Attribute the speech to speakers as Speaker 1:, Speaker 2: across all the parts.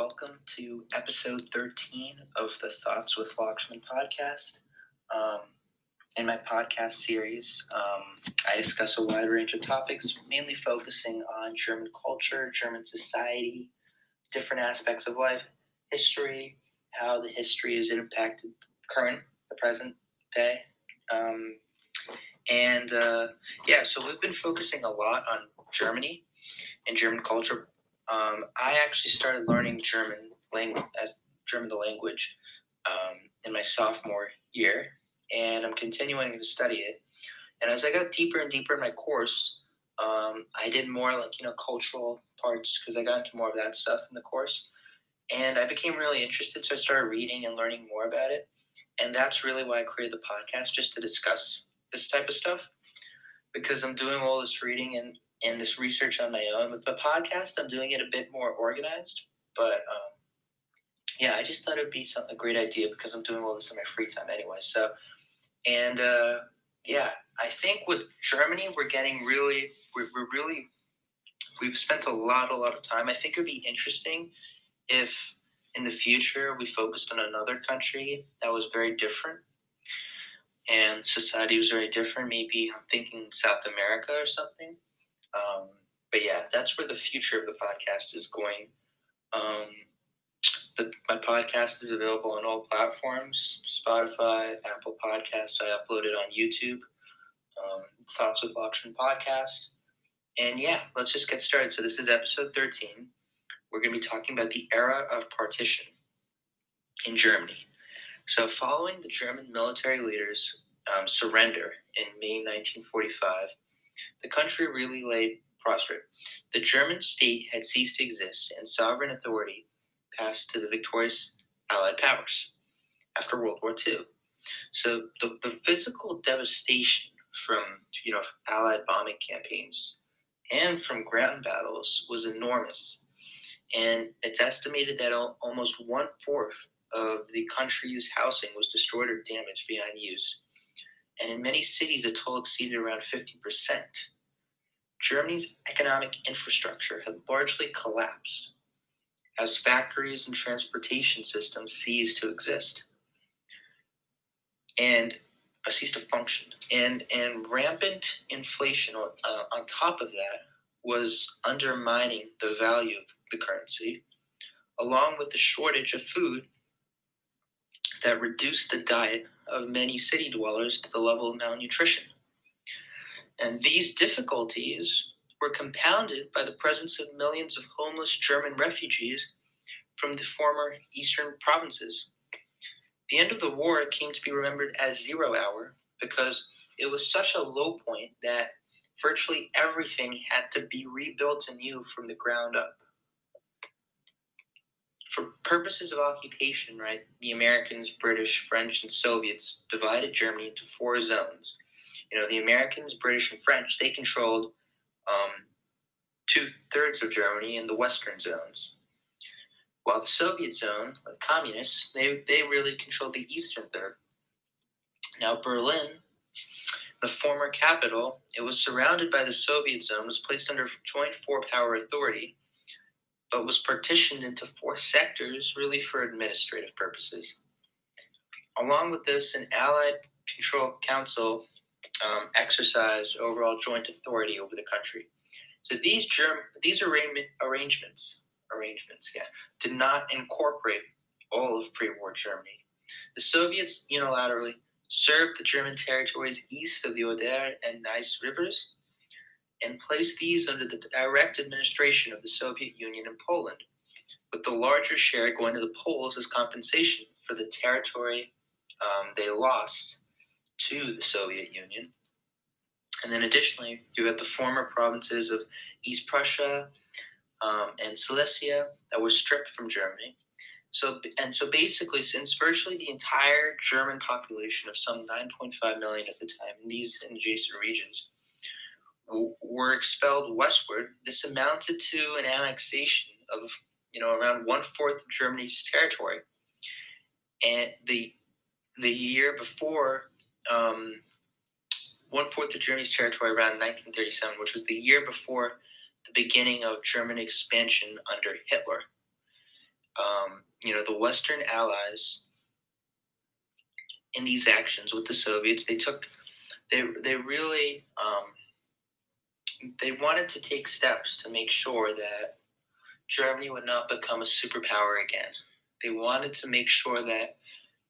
Speaker 1: welcome to episode 13 of the Thoughts with Lakshman podcast. In my podcast series, I discuss a wide range of topics, mainly focusing on German culture, German society, different aspects of life, history, how the history has impacted the present day. So we've been focusing a lot on Germany and German culture. I actually started learning German the language in my sophomore year, and I'm continuing to study it. And as I got deeper and deeper in my course, I did more cultural parts because I got into more of that stuff in the course, and I became really interested. So I started reading and learning more about it, and that's really why I created the podcast, just to discuss this type of stuff, because I'm doing all this reading and this research on my own. With the podcast, I'm doing it a bit more organized, but I just thought it would be a great idea because I'm doing all this in my free time anyway. So, and I think with Germany, we've spent a lot of time. I think it would be interesting if in the future we focused on another country that was very different and society was very different. Maybe I'm thinking South America or something. That's where the future of the podcast is going. My podcast is available on all platforms: Spotify, Apple Podcasts. I upload it on YouTube. Thoughts with Lakshman podcast. And let's just get started. So this is episode 13. We're going to be talking about the Era of Partition in Germany. So following the German military leaders' surrender in May 1945, the country really lay prostrate. The German state had ceased to exist, and sovereign authority passed to the victorious Allied powers after World War II. So the physical devastation from Allied bombing campaigns and from ground battles was enormous, and it's estimated that almost 1/4 of the country's housing was destroyed or damaged beyond use, and in many cities the toll exceeded around 50%. Germany's economic infrastructure had largely collapsed as factories and transportation systems ceased to exist and ceased to function. And rampant inflation on top of that was undermining the value of the currency, along with the shortage of food that reduced the diet of many city dwellers to the level of malnutrition. And these difficulties were compounded by the presence of millions of homeless German refugees from the former eastern provinces. The end of the war came to be remembered as 0 hour because it was such a low point that virtually everything had to be rebuilt anew from the ground up. For purposes of occupation, right, the Americans, British, French, and Soviets divided Germany into 4 zones. The Americans, British, and French, they controlled 2/3 of Germany in the western zones, while the Soviet zone, the communists, they really controlled the eastern third. Now Berlin, the former capital, it was surrounded by the Soviet zone, was placed under joint 4-power authority, but was partitioned into 4 sectors really for administrative purposes. Along with this, an Allied Control Council exercised overall joint authority over the country. So these arrangements did not incorporate all of pre-war Germany. The Soviets unilaterally served the German territories east of the Oder and Neisse rivers and placed these under the direct administration of the Soviet Union and Poland, with the larger share going to the Poles as compensation for the territory they lost to the Soviet Union. And then additionally, you have the former provinces of East Prussia and Silesia that were stripped from Germany. So basically, since virtually the entire German population of some 9.5 million at the time in these adjacent regions were expelled westward, this amounted to an annexation of around 1/4 of Germany's territory. And the year before, 1/4 of Germany's territory around 1937, which was the year before the beginning of German expansion under Hitler. The Western Allies in these actions with the Soviets, they really they wanted to take steps to make sure that Germany would not become a superpower again. They wanted to make sure that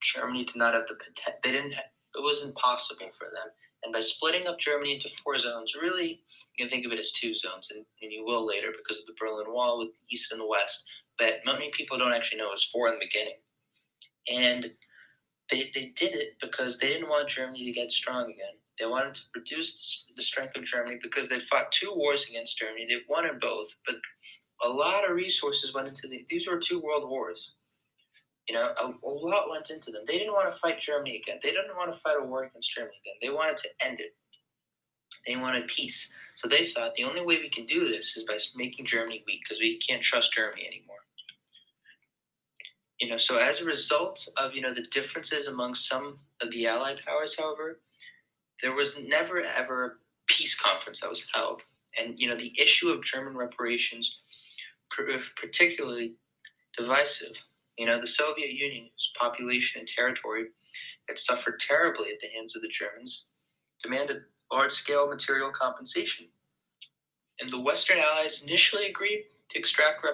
Speaker 1: Germany did not have the potential. It wasn't possible for them. And by splitting up Germany into 4 zones, really, you can think of it as 2 zones, and you will later because of the Berlin Wall with the East and the West. But many people don't actually know it was 4 in the beginning. And they did it because they didn't want Germany to get strong again. They wanted to reduce the strength of Germany because they fought 2 wars against Germany. They won in both, but a lot of resources went into these were 2 world wars. A lot went into them. They didn't want to fight Germany again. They didn't want to fight a war against Germany again. They wanted to end it. They wanted peace. So they thought the only way we can do this is by making Germany weak because we can't trust Germany anymore. So as a result of the differences among some of the Allied powers, however, there was never ever a peace conference that was held, and the issue of German reparations particularly divisive. The Soviet Union's population and territory had suffered terribly at the hands of the Germans, demanded large-scale material compensation. And the Western Allies initially agreed to extract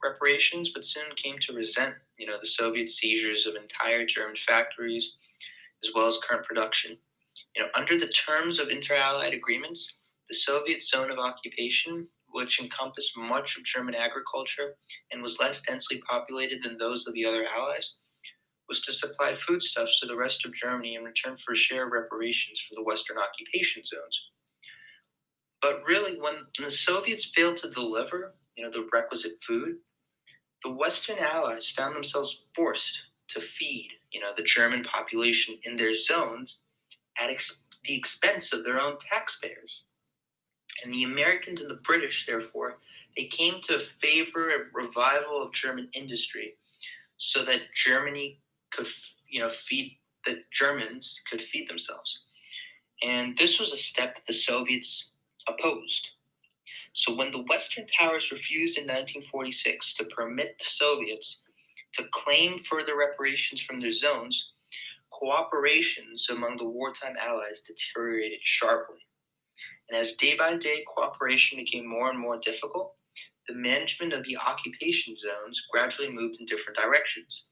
Speaker 1: reparations, but soon came to resent, the Soviet seizures of entire German factories, as well as current production. Under the terms of inter-Allied agreements, the Soviet zone of occupation, which encompassed much of German agriculture and was less densely populated than those of the other Allies, was to supply foodstuffs to the rest of Germany in return for a share of reparations from the Western occupation zones. But really, when the Soviets failed to deliver, the requisite food, the Western Allies found themselves forced to feed, the German population in their zones at the expense of their own taxpayers. And the Americans and the British, therefore, they came to favor a revival of German industry so that Germany could, that Germans could feed themselves. And this was a step the Soviets opposed. So when the Western powers refused in 1946 to permit the Soviets to claim further reparations from their zones, cooperations among the wartime allies deteriorated sharply. And as day by day cooperation became more and more difficult, the management of the occupation zones gradually moved in different directions.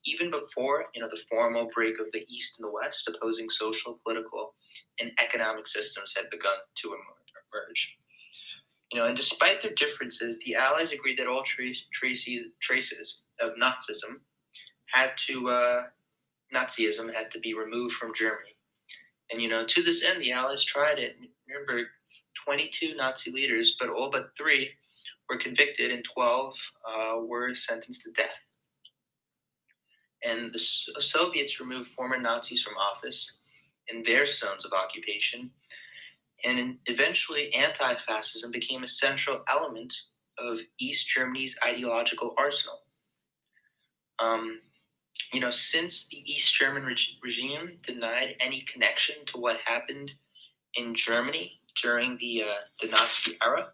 Speaker 1: Even before, the formal break of the East and the West, opposing social, political, and economic systems had begun to emerge. And despite their differences, the Allies agreed that all traces of Nazism had to be removed from Germany. And to this end, the Allies tried it. Remember, 22 Nazi leaders, but all but 3 were convicted, and 12 were sentenced to death. And the Soviets removed former Nazis from office in their zones of occupation, and eventually anti-fascism became a central element of East Germany's ideological arsenal. Since the East German regime denied any connection to what happened in Germany during the Nazi era,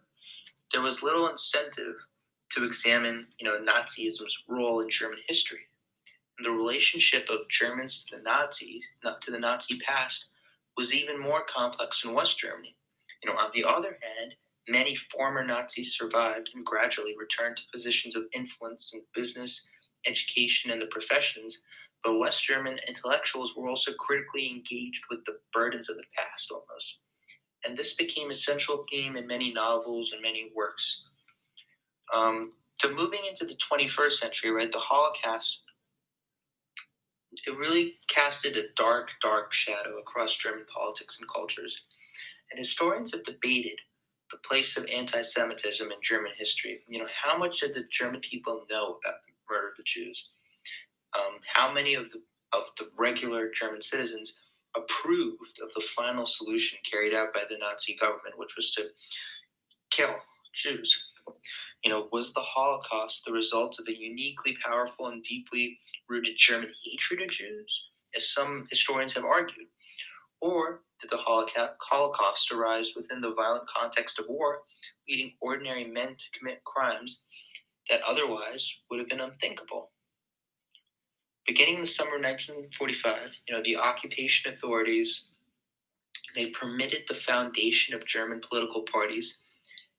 Speaker 1: there was little incentive to examine, Nazism's role in German history. And the relationship of Germans to the Nazi past, was even more complex in West Germany. On the other hand, many former Nazis survived and gradually returned to positions of influence in business, education, and the professions, but West German intellectuals were also critically engaged with the burdens of the past almost. And this became a central theme in many novels and many works. So moving into the 21st century, right, the Holocaust, it really casted a dark, dark shadow across German politics and cultures. And historians have debated the place of anti-Semitism in German history. How much did the German people know about the murder of the Jews? How many of the regular German citizens approved of the final solution carried out by the Nazi government, which was to kill Jews? Was the Holocaust the result of a uniquely powerful and deeply rooted German hatred of Jews, as some historians have argued? Or did the Holocaust arise within the violent context of war, leading ordinary men to commit crimes that otherwise would have been unthinkable. Beginning in the summer of 1945, the occupation authorities, they permitted the foundation of German political parties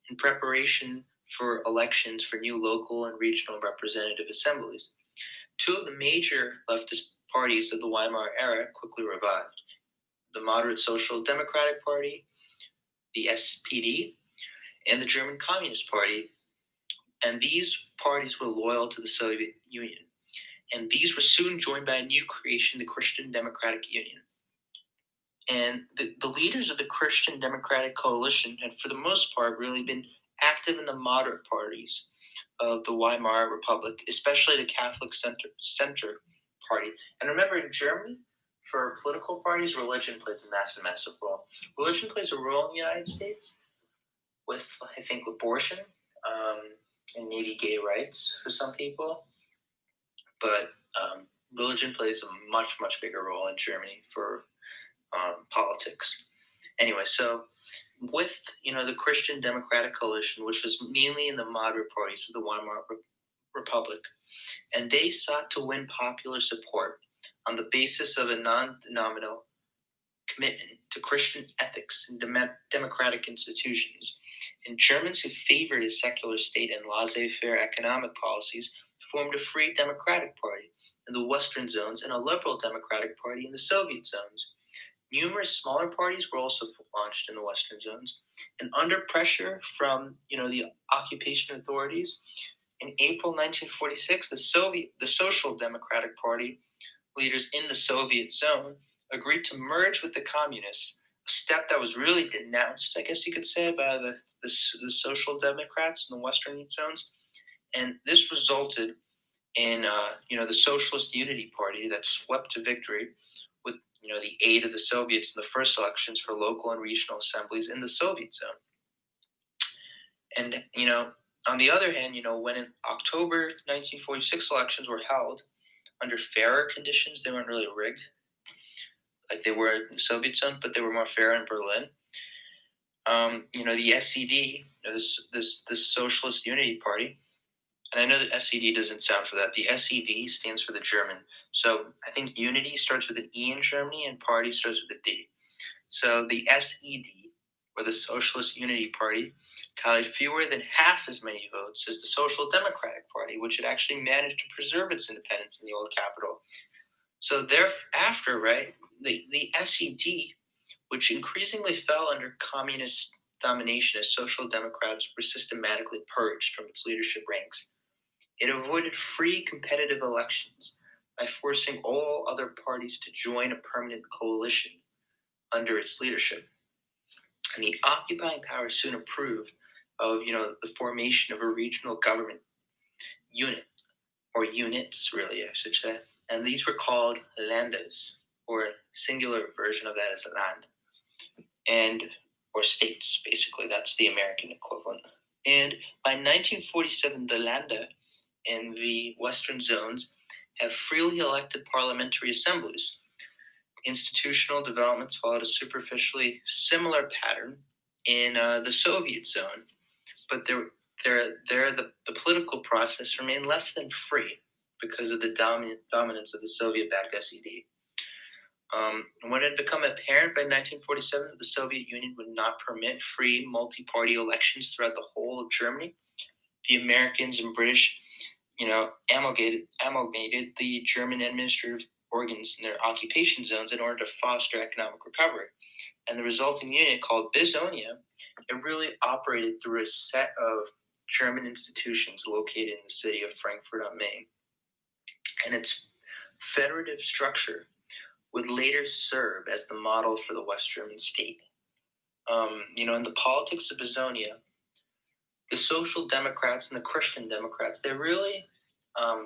Speaker 1: in preparation for elections for new local and regional representative assemblies. Two of the major leftist parties of the Weimar era quickly revived: the Moderate Social Democratic Party, the SPD, and the German Communist Party. And these parties were loyal to the Soviet Union. And these were soon joined by a new creation, the Christian Democratic Union. And the leaders of the Christian Democratic Coalition had, for the most part, really been active in the moderate parties of the Weimar Republic, especially the Catholic Center Party. And remember, in Germany, for political parties, religion plays a massive role. Religion plays a role in the United States with, I think, abortion and maybe gay rights for some people. But religion plays a much bigger role in Germany for politics. Anyway, so with the Christian Democratic Coalition, which was mainly in the moderate parties of the Weimar Republic, and they sought to win popular support on the basis of a non-denominational commitment to Christian ethics and democratic institutions. And Germans who favored a secular state and laissez-faire economic policies formed a free democratic party in the Western zones and a liberal democratic party in the Soviet zones. Numerous smaller parties were also launched in the Western zones, and under pressure from the occupation authorities, in April 1946, the Social Democratic Party leaders in the Soviet zone agreed to merge with the communists, a step that was really denounced, I guess you could say, by the Social Democrats in the Western zones. And this resulted in the Socialist Unity Party that swept to victory with the aid of the Soviets in the first elections for local and regional assemblies in the Soviet zone. And on the other hand, when in October 1946 elections were held under fairer conditions, they weren't really rigged like they were in the Soviet zone, but they were more fair in Berlin. The SED, the Socialist Unity Party, and I know the SED doesn't sound for that. The SED stands for the German. So I think unity starts with an E in Germany and party starts with a D. So the SED, or the Socialist Unity Party, tallied fewer than half as many votes as the Social Democratic Party, which had actually managed to preserve its independence in the old capital. So thereafter, right, the SED, which increasingly fell under communist domination as Social Democrats were systematically purged from its leadership ranks, it avoided free competitive elections by forcing all other parties to join a permanent coalition under its leadership. And the occupying powers soon approved of the formation of a regional government unit, or units really, I should say. And these were called Länders, or a singular version of that is land, and or states, basically. That's the American equivalent. And by 1947, the Länder in the Western zones have freely elected parliamentary assemblies. Institutional developments followed a superficially similar pattern in the Soviet zone, but the political process remained less than free because of the dominance of the Soviet-backed SED. When it had become apparent by 1947 that the Soviet Union would not permit free multi-party elections throughout the whole of Germany, the Americans and British, amalgamated the German administrative organs in their occupation zones in order to foster economic recovery. And the resulting unit, called Bizonia, it really operated through a set of German institutions located in the city of Frankfurt on Main. And its federative structure would later serve as the model for the West German state. In the politics of Bizonia, the Social Democrats and the Christian Democrats, they really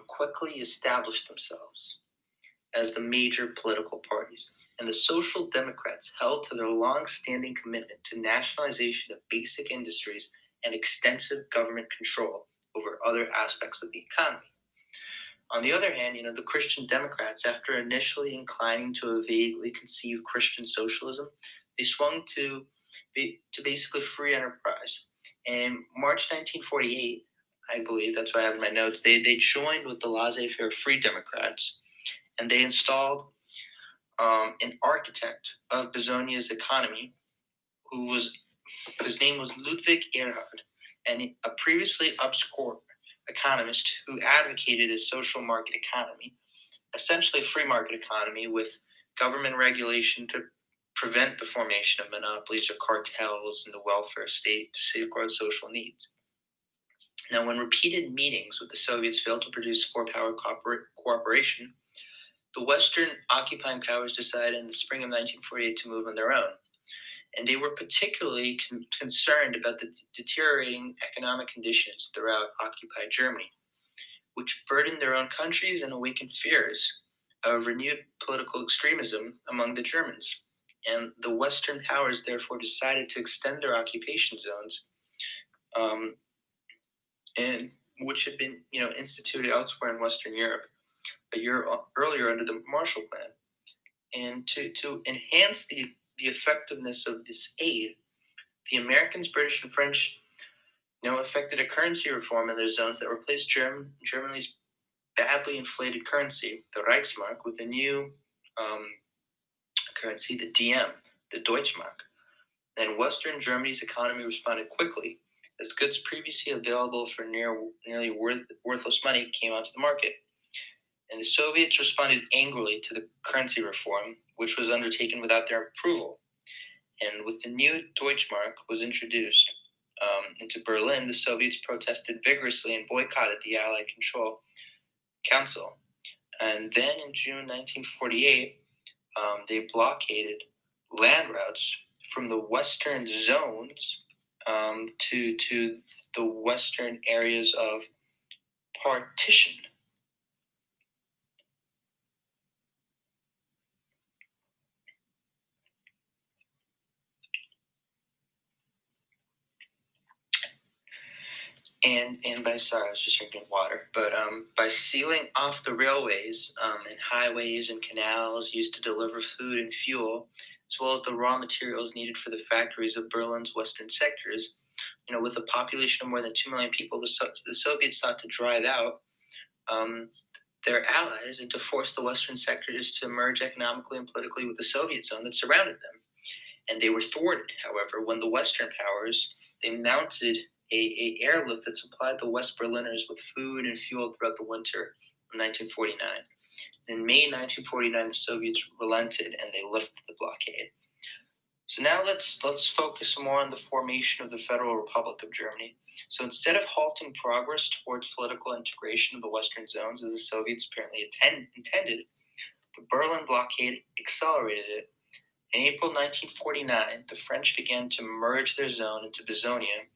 Speaker 1: quickly established themselves as the major political parties. And the Social Democrats held to their long-standing commitment to nationalization of basic industries and extensive government control over other aspects of the economy. On the other hand, the Christian Democrats, after initially inclining to a vaguely conceived Christian socialism, they swung to basically free enterprise. In March 1948, I believe that's what I have in my notes. They joined with the laissez-faire Free Democrats, and they installed an architect of Bezonia's economy, who was his name was Ludwig Erhard, and a previously obscure economist who advocated a social market economy, essentially a free market economy with government regulation to prevent the formation of monopolies or cartels in the welfare state to safeguard social needs. Now, when repeated meetings with the Soviets failed to produce four-power cooperation, the Western occupying powers decided in the spring of 1948 to move on their own. And they were particularly concerned about the deteriorating economic conditions throughout occupied Germany, which burdened their own countries and awakened fears of renewed political extremism among the Germans. And the Western powers therefore decided to extend their occupation zones, um, and which had been instituted elsewhere in Western Europe a year earlier under the Marshall Plan. And to enhance the effectiveness of this aid, the Americans, British, and French effected a currency reform in their zones that replaced Germany's badly inflated currency, the Reichsmark, with a new um, currency, the DM, the Deutschmark. And Western Germany's economy responded quickly as goods previously available for nearly worthless money came onto the market. And the Soviets responded angrily to the currency reform, which was undertaken without their approval. And with the new Deutschmark was introduced into Berlin, the Soviets protested vigorously and boycotted the Allied Control Council. And then in June 1948, they blockaded land routes from the western zones to the western areas of partition. And by sorry, I was just drinking water. But by sealing off the railways and highways and canals used to deliver food and fuel, as well as the raw materials needed for the factories of Berlin's western sectors, with a population of more than 2 million people, the Soviets sought to drive out um, their allies and to force the western sectors to merge economically and politically with the Soviet zone that surrounded them. And they were thwarted, however, when the Western powers they mounted a airlift that supplied the West Berliners with food and fuel throughout the winter of 1949. In May 1949, the Soviets relented and they lifted the blockade. So now let's focus more on the formation of the Federal Republic of Germany. So instead of halting progress towards political integration of the Western zones, as the Soviets apparently intended, the Berlin blockade accelerated it. In April 1949, the French began to merge their zone into Bezonia,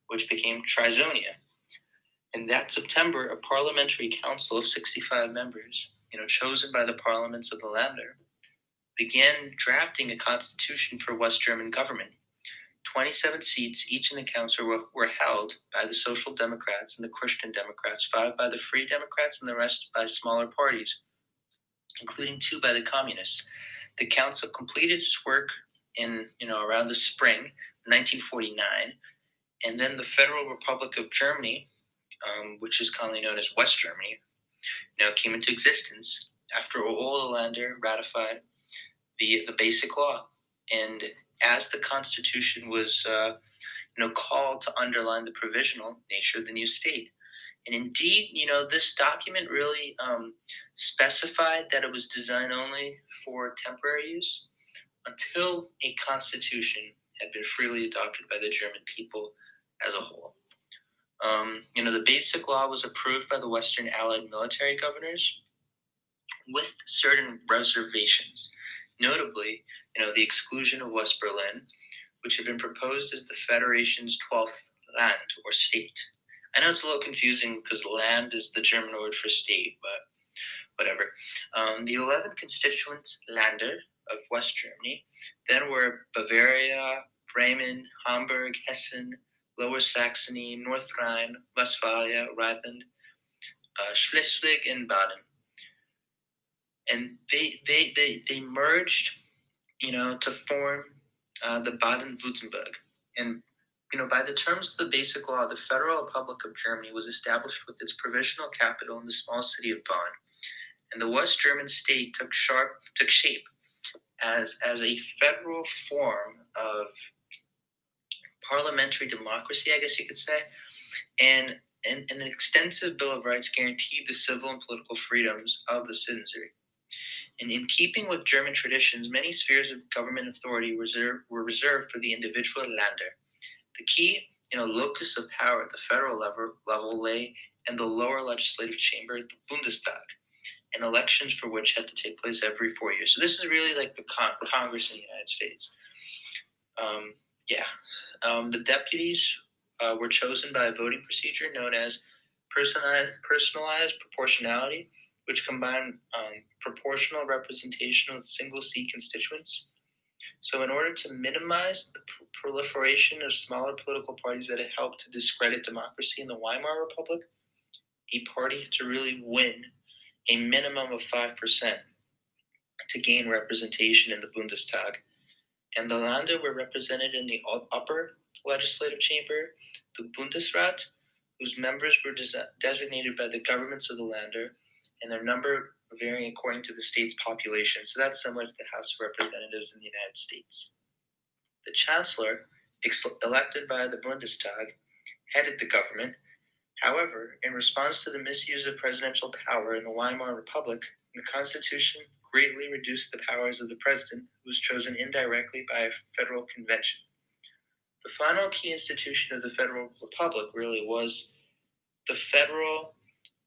Speaker 1: which became Trizonia. In that September, a parliamentary council of 65 members, chosen by the parliaments of the Länder, began drafting a constitution for West German government. 27 seats, each in the council, were held by the Social Democrats and the Christian Democrats, 5 by the Free Democrats, and the rest by smaller parties, including 2 by the Communists. The council completed its work in around the spring 1949, and then the Federal Republic of Germany, which is commonly known as West Germany, came into existence after all the Länder ratified the Basic Law, and as the Constitution was called to underline the provisional nature of the new state. And indeed, this document really specified that it was designed only for temporary use until a constitution had been freely adopted by the German people as a whole. The Basic Law was approved by the Western Allied military governors with certain reservations, notably, the exclusion of West Berlin, which had been proposed as the Federation's 12th land or state. I know it's a little confusing because land is the German word for state, but whatever. The 11 constituent Länder of West Germany then were Bavaria, Bremen, Hamburg, Hessen, Lower Saxony, North Rhine, Westphalia, Rhineland, Schleswig, and Baden. And they merged, to form the Baden-Württemberg. And By the terms of the Basic Law, the Federal Republic of Germany was established with its provisional capital in the small city of Bonn, and the West German state took shape as a federal form of parliamentary democracy, I guess you could say, and an extensive Bill of Rights guaranteed the civil and political freedoms of the citizenry. And in keeping with German traditions, many spheres of government authority were reserved for the individual Länder. The key, locus of power at the federal level lay in the lower legislative chamber, the Bundestag, and elections for which had to take place every 4 years. So this is really like the Congress in the United States. The deputies were chosen by a voting procedure known as personalized proportionality, which combined proportional representation with single seat constituents. So, in order to minimize the proliferation of smaller political parties that had helped to discredit democracy in the Weimar Republic, a party had to really win a minimum of 5% to gain representation in the Bundestag. And the Länder were represented in the upper legislative chamber, the Bundesrat, whose members were designated by the governments of the Länder, and their number varying according to the state's population. So that's similar to the House of Representatives in the United States. The Chancellor, elected by the Bundestag, headed the government. However, in response to the misuse of presidential power in the Weimar Republic, the Constitution greatly reduced the powers of the president, who was chosen indirectly by a federal convention. The final key institution of the Federal Republic really was the Federal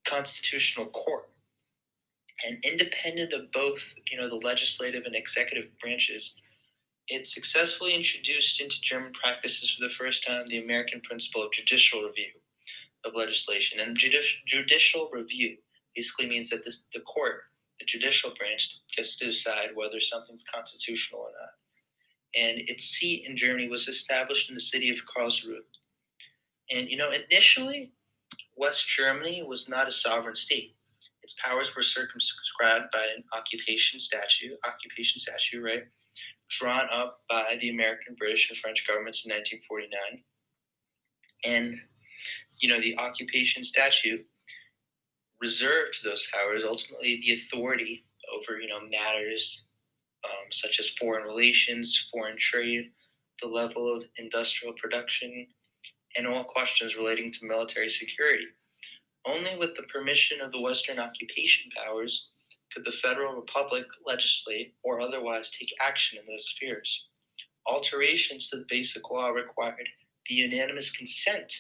Speaker 1: Constitutional Court. And independent of both, the legislative and executive branches, it successfully introduced into German practices for the first time the American principle of judicial review of legislation. And judicial review basically means that the court, the judicial branch, gets to decide whether something's constitutional or not. And its seat in Germany was established in the city of Karlsruhe. And, initially, West Germany was not a sovereign state. Its powers were circumscribed by an occupation statute, right, drawn up by the American, British, and French governments in 1949. And, the occupation statute reserved to those powers ultimately the authority over, matters such as foreign relations, foreign trade, the level of industrial production, and all questions relating to military security. Only with the permission of the Western occupation powers could the Federal Republic legislate or otherwise take action in those spheres. Alterations to the Basic Law required the unanimous consent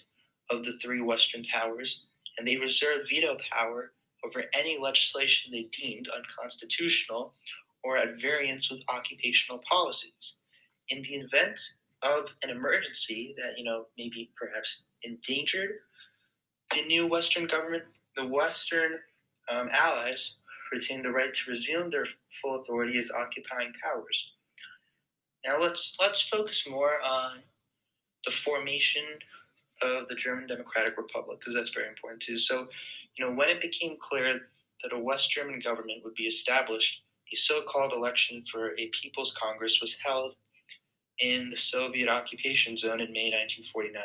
Speaker 1: of the three Western powers, and they reserved veto power over any legislation they deemed unconstitutional or at variance with occupational policies. In the event of an emergency that, maybe perhaps endangered the new Western government, the Western allies retained the right to resume their full authority as occupying powers. Now let's focus more on the formation of the German Democratic Republic, because that's very important too. So, when it became clear that a West German government would be established, a so-called election for a People's Congress was held in the Soviet occupation zone in May 1949.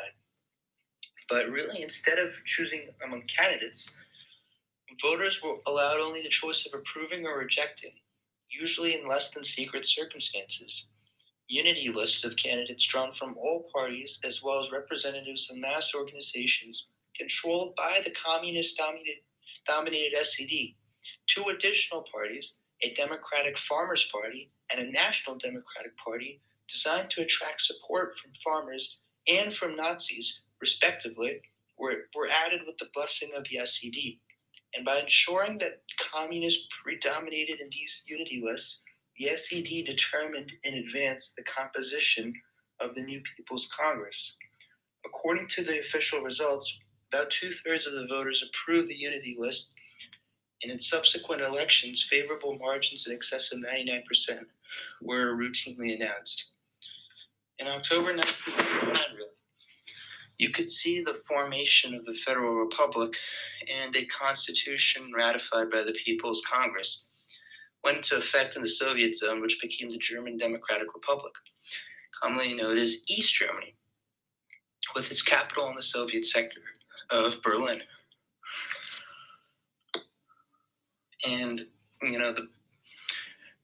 Speaker 1: But really, instead of choosing among candidates, voters were allowed only the choice of approving or rejecting, usually in less than secret circumstances. Unity lists of candidates drawn from all parties, as well as representatives of mass organizations controlled by the communist dominated SED. Two additional parties, a Democratic Farmers Party and a National Democratic Party, designed to attract support from farmers and from Nazis, respectively, were added with the blessing of the SED. And by ensuring that communists predominated in these unity lists, the SED determined in advance the composition of the new People's Congress. According to the official results, about 2/3 of the voters approved the unity list, and in subsequent elections, favorable margins in excess of 99% were routinely announced. In October 1949, you could see the formation of the Federal Republic and a constitution ratified by the People's Congress went into effect in the Soviet zone, which became the German Democratic Republic, commonly known as East Germany. with its capital in the Soviet sector of Berlin. And,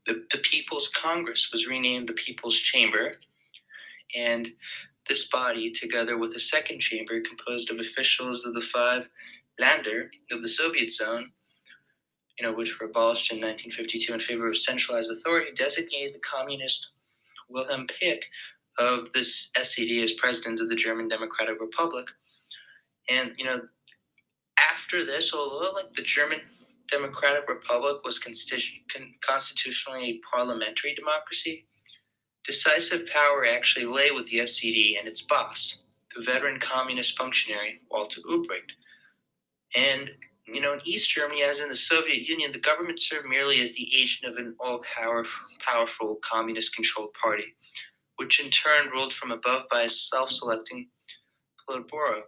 Speaker 1: the People's Congress was renamed the People's Chamber, and this body, together with a second chamber composed of officials of the 5 Länder of the Soviet zone, which were abolished in 1952 in favor of centralized authority, designated the communist Wilhelm Pick of this SED as president of the German Democratic Republic. And, after this, although the German Democratic Republic was constitutionally a parliamentary democracy, decisive power actually lay with the SED and its boss, the veteran communist functionary Walter Ulbricht. And, in East Germany, as in the Soviet Union, the government served merely as the agent of an all-powerful communist-controlled party, which in turn ruled from above by a self-selecting Politburo.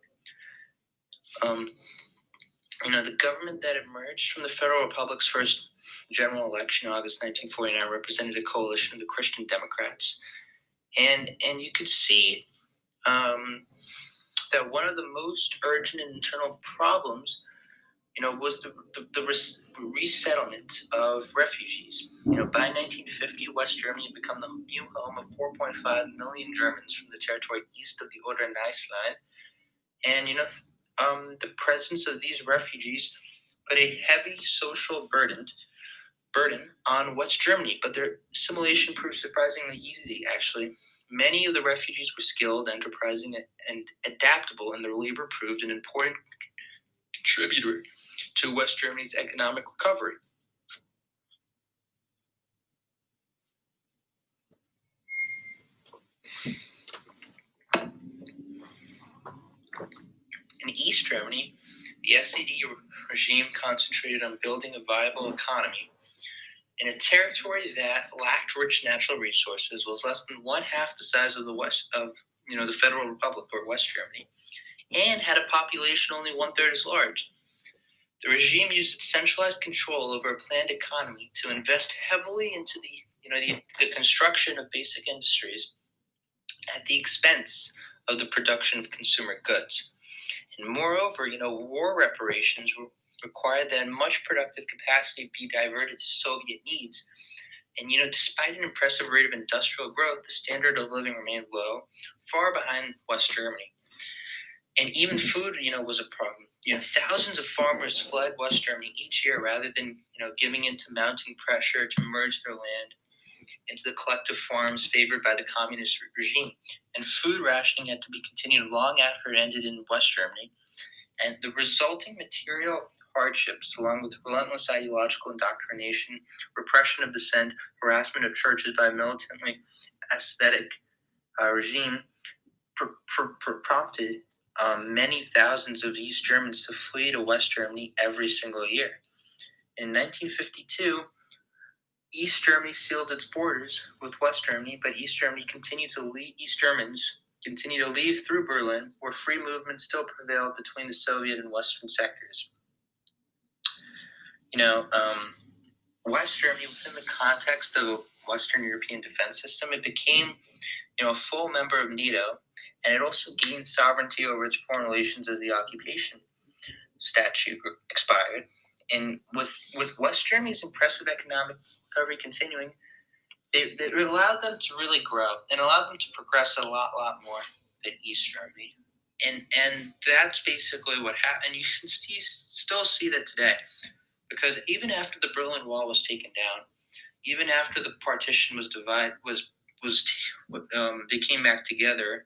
Speaker 1: The government that emerged from the Federal Republic's first general election in August 1949 represented a coalition of the Christian Democrats. And you could see that one of the most urgent internal problems, was the resettlement of refugees. By 1950, West Germany had become the new home of 4.5 million Germans from the territory east of the Oder-Neisse line. And, the presence of these refugees put a heavy social burden on West Germany, but their assimilation proved surprisingly easy, actually. Many of the refugees were skilled, enterprising, and adaptable, and their labor proved an important contributor to West Germany's economic recovery. In East Germany, the SED regime concentrated on building a viable economy in a territory that lacked rich natural resources, was less than one-half the size of the Federal Republic or West Germany, and had a population only one-third as large. The regime used its centralized control over a planned economy to invest heavily into the construction of basic industries at the expense of the production of consumer goods. And moreover, war reparations required that much productive capacity be diverted to Soviet needs. And, despite an impressive rate of industrial growth, the standard of living remained low, far behind West Germany. And even food, was a problem. Thousands of farmers fled West Germany each year rather than, giving in to mounting pressure to merge their land into the collective farms favored by the communist regime. And food rationing had to be continued long after it ended in West Germany. And the resulting material hardships, along with relentless ideological indoctrination, repression of dissent, harassment of churches by a militantly aesthetic regime, prompted many thousands of East Germans to flee to West Germany every single year. In 1952, East Germany sealed its borders with West Germany, but East Germans continue to leave through Berlin, where free movement still prevailed between the Soviet and Western sectors. West Germany, within the context of a Western European defense system, it became, a full member of NATO, and it also gained sovereignty over its foreign relations as the occupation statute expired. And with West Germany's impressive economic recovery continuing, it allowed them to really grow and allowed them to progress a lot more than East Germany. And that's basically what happened. And you can still see that today, because even after the Berlin Wall was taken down, even after the partition was they came back together,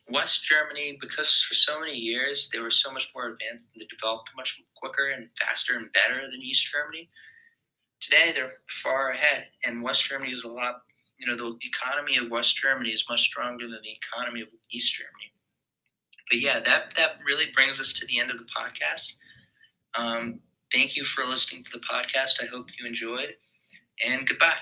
Speaker 1: West Germany, because for so many years they were so much more advanced and they developed much quicker and faster and better than East Germany. Today they're far ahead, and West Germany is a lot. The economy of West Germany is much stronger than the economy of East Germany. But yeah, that really brings us to the end of the podcast. Thank you for listening to the podcast. I hope you enjoyed, and goodbye.